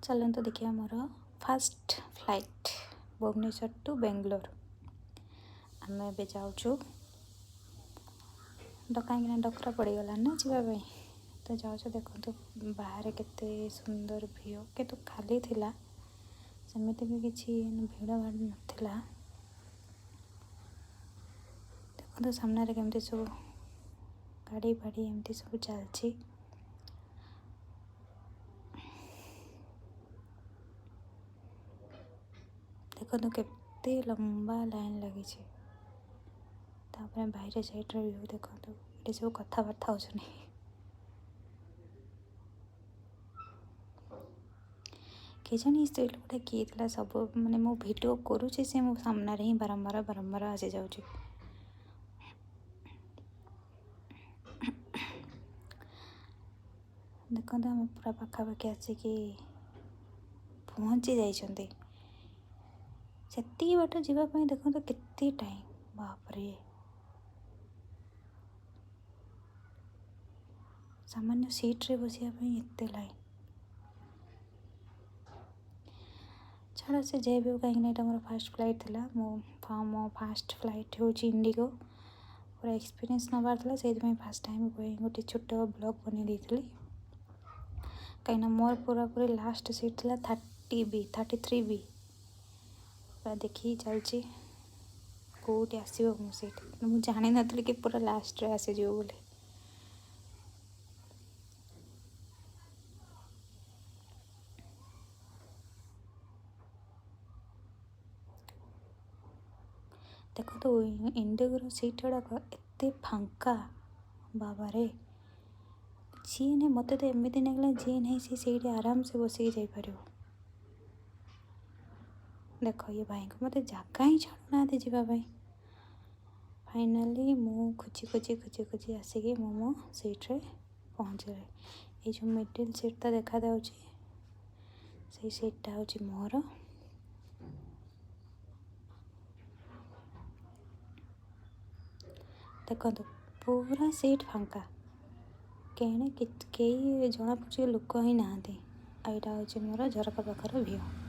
चलते देखिए मोर fast flight Bhubaneswar to Bangalore आम ए जाऊँ कहीं डकरा पड़गला ना जावाई तो जाऊँ देखो बाहर केते सुंदर व्यू किंतु खाली थिला सेमती भी किसी भिड़ भाड़ नाला देखो सामने केमती सब गाड़ी फाड़ी एमती सब चलती देखो केते लंबा लाइन लगी बाहर साइड व्यू देखो ये सब कथबार्ता हो कि जानी स्त्री लोकटा किए था सब माने मो वीडियो करुचे से मो सामने ही बारंबार बारंबार आसी जाऊँ देखो आम पूरा पाखापाखि आसिकी पहुँची जाइछन्ते सेती बाट जावाई देखो तो केते टाइम बापरे सामान्य सीट्रे बसिया एते लाइन छाड़ से जे भी कहीं मोर फास्ट फ्लाइट थी मो फास्ट फ्लाइट हूँ इंडिगो पूरा एक्सपीरियंस नबार था से फास्ट टाइम गोटे छोट ब्लॉग बन कहीं मोर पूरा पूरी लास्ट सीट थी 33B पूरा देखी चलची कौटी आसो मो सीट मुझे जानी नी कि पूरा लास्ट रे आसीज बोली देखो तो इंडिगोर सीट गुड़ाक एत फांका बाबारे जी नहीं मत तो एमती लगला जी नहीं सी आराम से बसिक जापर देख ये भाई को मत जगह ही छाड़ूना जावाई फाइनाली मु खोजी खोजी खोजी खोजी आसिक मो सीट्रे पहुँचल ये जो मिडिल सीटा देखा से सीटा हूँ मोर देखो पूरा सीट फांका कहीं कई जना पड़े लोक ही नहांती यहाँ हूँ मोर झरका पाखर व्यू।